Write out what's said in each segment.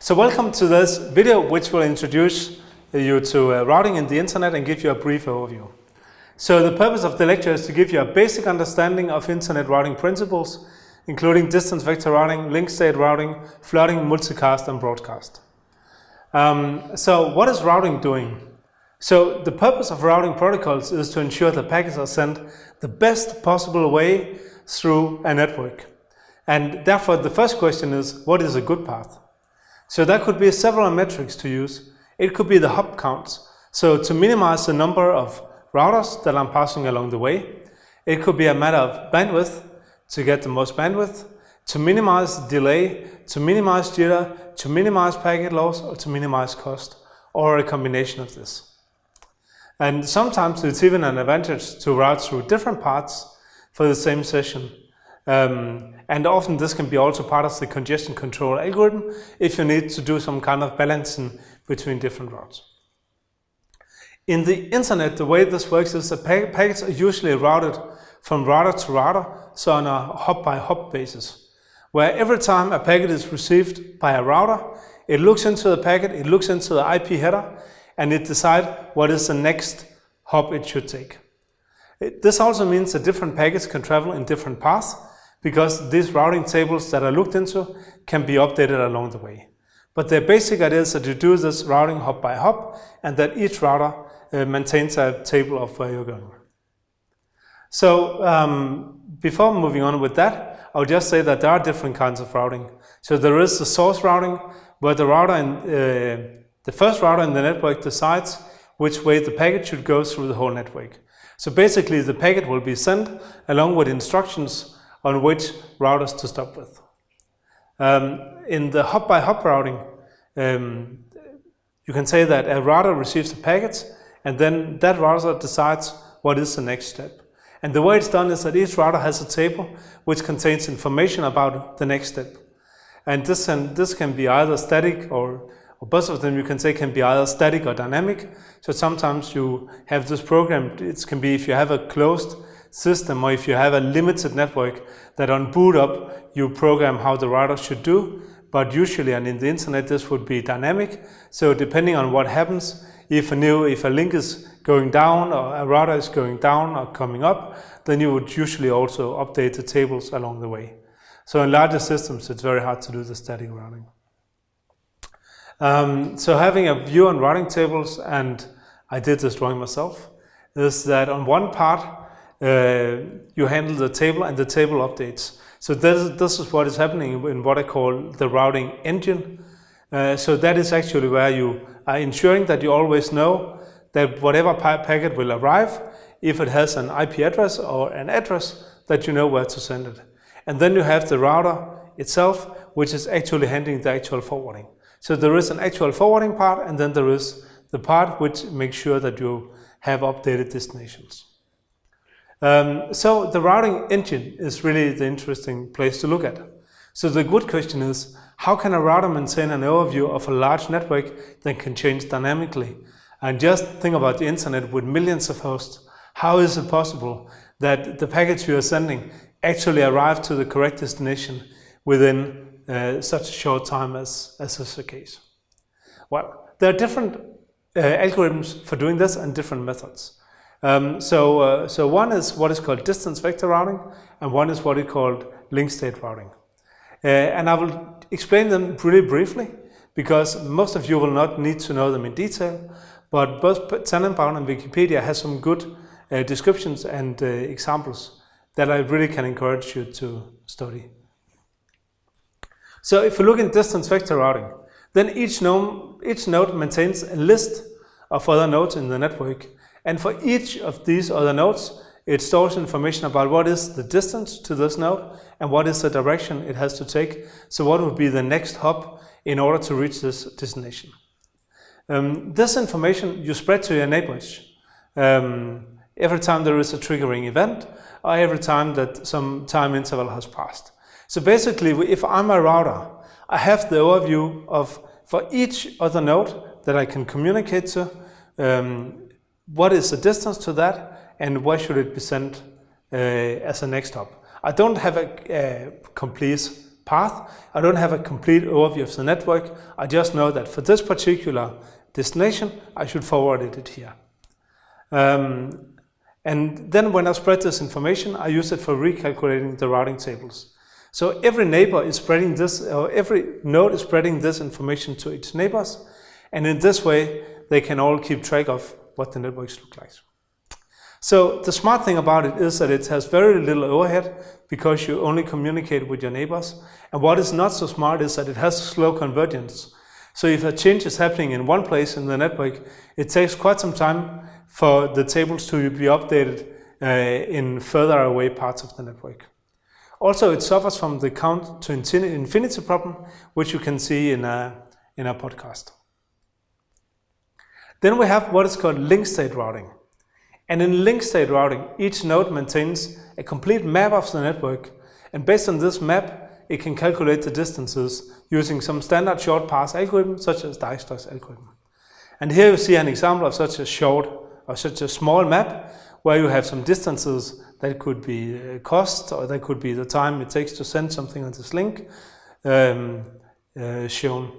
So welcome to this video which will introduce you to routing in the internet and give you a brief overview. So the purpose of the lecture is to give you a basic understanding of internet routing principles, including distance vector routing, link state routing, flooding, multicast and broadcast. So what is routing doing? So the purpose of routing protocols is to ensure that packets are sent the best possible way through a network. And therefore the first question is, what is a good path? So there could be several metrics to use. It could be the hop counts, so to minimize the number of routers that I'm passing along the way. It could be a matter of bandwidth, to get the most bandwidth, to minimize delay, to minimize jitter, to minimize packet loss, or to minimize cost, or a combination of this. And sometimes it's even an advantage to route through different paths for the same session. And often this can be also part of the congestion control algorithm if you need to do some kind of balancing between different routes. In the internet, the way this works is that packets are usually routed from router to router, so on a hop-by-hop basis, where every time a packet is received by a router, it looks into the packet, it looks into the IP header, and it decides what is the next hop it should take. This also means that different packets can travel in different paths, because these routing tables that are looked into can be updated along the way. But the basic idea is that you do this routing hop by hop, and that each router maintains a table of where you're going. So before moving on with that, I'll just say that there are different kinds of routing. So there is the source routing, where the router the first router in the network decides which way the packet should go through the whole network. So basically the packet will be sent along with instructions on which routers to stop with. In the hop-by-hop routing, you can say that a router receives the packets, and then that router decides what is the next step. And the way it's done is that each router has a table which contains information about the next step. And this can be either static or both of them you can say can be either static or dynamic. So sometimes you have this program, it can be if you have a closed system or if you have a limited network that on boot up you program how the router should do, but usually and in the internet this would be dynamic. So depending on what happens, if a link is going down or a router is going down or coming up, then you would usually also update the tables along the way. So in larger systems it's very hard to do the static routing. So having a view on routing tables, and I did this drawing myself, is that on one part you handle the table and the table updates. So this is what is happening in what I call the routing engine. So that is actually where you are ensuring that you always know that whatever packet will arrive, if it has an IP address or an address, that you know where to send it. And then you have the router itself, which is actually handling the actual forwarding. So there is an actual forwarding part, and then there is the part which makes sure that you have updated destinations. So the routing engine is really the interesting place to look at. So the good question is, how can a router maintain an overview of a large network that can change dynamically? And just think about the internet with millions of hosts. How is it possible that the packets you are sending actually arrive to the correct destination within such a short time as is the case? Well, there are different algorithms for doing this and different methods. So one is what is called distance vector routing, and one is what is called link state routing. And I will explain them really briefly, because most of you will not need to know them in detail, but both Tannenbaum and Wikipedia has some good descriptions and examples that I really can encourage you to study. So if you look in distance vector routing, then each node maintains a list of other nodes in the network. And for each of these other nodes, it stores information about what is the distance to this node and what is the direction it has to take. So what would be the next hop in order to reach this destination. This information you spread to your neighbors every time there is a triggering event, or every time that some time interval has passed. So basically, if I'm a router, I have the overview of, for each other node that I can communicate to, what is the distance to that, and where should it be sent as a next hop. I don't have a complete path. I don't have a complete overview of the network. I just know that for this particular destination, I should forward it here. And then when I spread this information, I use it for recalculating the routing tables. So every neighbor is spreading this, or every node is spreading this information to its neighbors. And in this way, they can all keep track of what the networks look like. So the smart thing about it is that it has very little overhead because you only communicate with your neighbors. And what is not so smart is that it has slow convergence. So if a change is happening in one place in the network, it takes quite some time for the tables to be updated in further away parts of the network. Also, it suffers from the count to infinity problem, which you can see in a podcast. Then we have what is called link state routing. And in link state routing, each node maintains a complete map of the network. And based on this map, it can calculate the distances using some standard short path algorithm, such as Dijkstra's algorithm. And here you see an example of such a short or such a small map, where you have some distances that could be cost, or that could be the time it takes to send something on this link shown.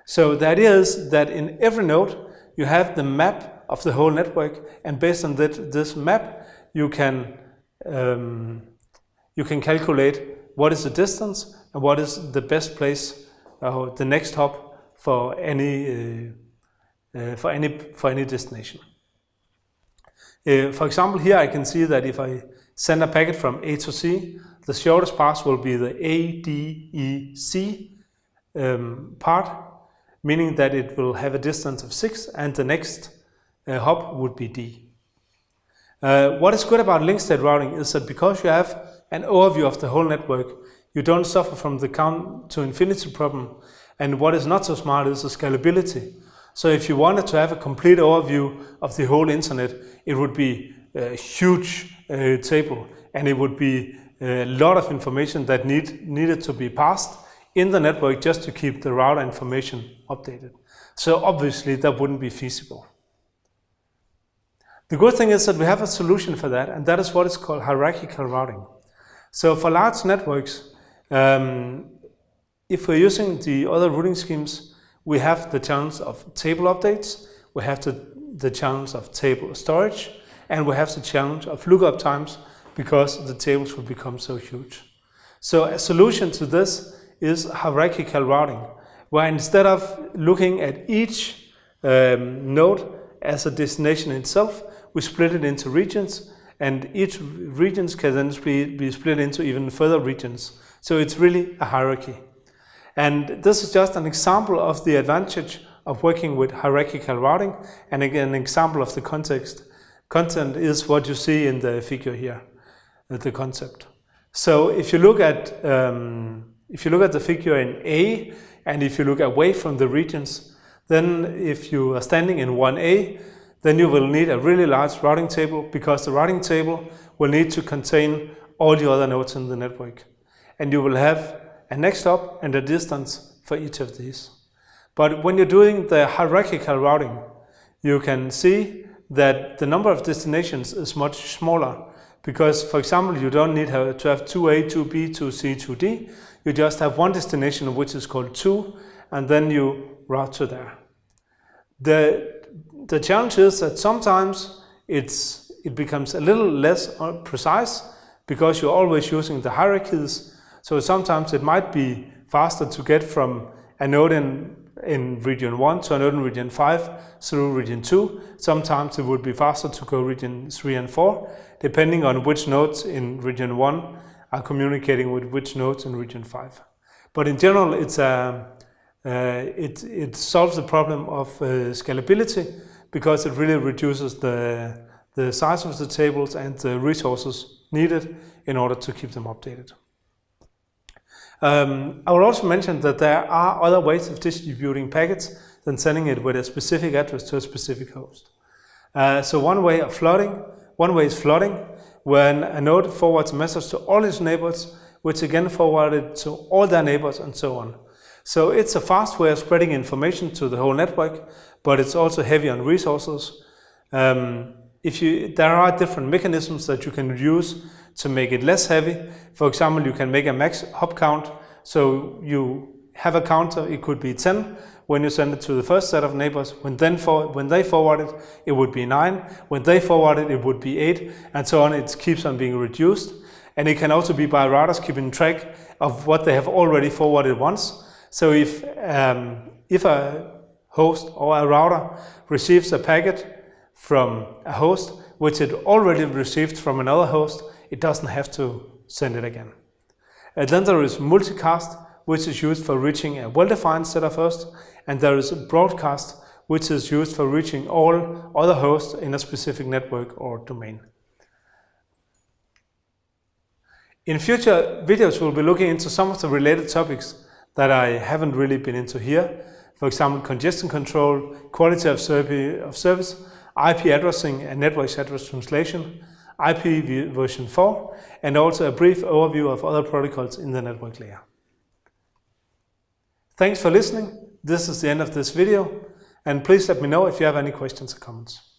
So the idea is that in every node, you have the map of the whole network, and based on this map, you can calculate what is the distance and what is the best place, the next hop for any destination. For example, here I can see that if I send a packet from A to C, the shortest path will be the ADEC part, meaning that it will have a distance of 6, and the next hop would be D. What is good about link state routing is that because you have an overview of the whole network, you don't suffer from the count to infinity problem. And what is not so smart is the scalability. So if you wanted to have a complete overview of the whole internet, it would be a huge table, and it would be a lot of information that needed to be passed in the network just to keep the router information updated. So obviously that wouldn't be feasible. The good thing is that we have a solution for that, and that is what is called hierarchical routing. So for large networks, if we're using the other routing schemes, we have the challenge of table updates, we have the challenge of table storage, and we have the challenge of lookup times because the tables will become so huge. So a solution to this is hierarchical routing, where instead of looking at each node as a destination itself, we split it into regions, and each regions can then be split into even further regions. So it's really a hierarchy. And this is just an example of the advantage of working with hierarchical routing, and again, an example of the context. Content is what you see in the figure here, the concept. So if you look at the figure in A, and if you look away from the regions, then if you are standing in 1A, then you will need a really large routing table, because the routing table will need to contain all the other nodes in the network. And you will have a next hop and a distance for each of these. But when you're doing the hierarchical routing, you can see that the number of destinations is much smaller, because, for example, you don't need to have 2A, 2B, 2C, 2D. You just have one destination, which is called 2, and then you route to there. The challenge is that sometimes it becomes a little less precise because you're always using the hierarchies. So sometimes it might be faster to get from a node in region 1 to a node in region 5 through region 2. Sometimes it would be faster to go region 3 and 4, depending on which nodes in region 1 are communicating with which nodes in region 5. But in general, it solves the problem of scalability, because it really reduces the size of the tables and the resources needed in order to keep them updated. I will also mention that there are other ways of distributing packets than sending it with a specific address to a specific host. So one way is flooding, when a node forwards a message to all its neighbors, which again forward it to all their neighbors, and so on. So it's a fast way of spreading information to the whole network, but it's also heavy on resources. There are different mechanisms that you can use to make it less heavy. For example, you can make a max hop count So you have a counter, it could be 10 when you send it to the first set of neighbors. When they forward it, it would be 9. When they forward it, it would be 8, and so on. It keeps on being reduced. And it can also be by routers keeping track of what they have already forwarded once. So if a host or a router receives a packet from a host which it already received from another host, it doesn't have to send it again. And then there is multicast, which is used for reaching a well-defined set of hosts, and there is broadcast, which is used for reaching all other hosts in a specific network or domain. In future videos, we'll be looking into some of the related topics that I haven't really been into here. For example, congestion control, quality of service, IP addressing and network address translation, IP version 4, and also a brief overview of other protocols in the network layer. Thanks for listening. This is the end of this video, and please let me know if you have any questions or comments.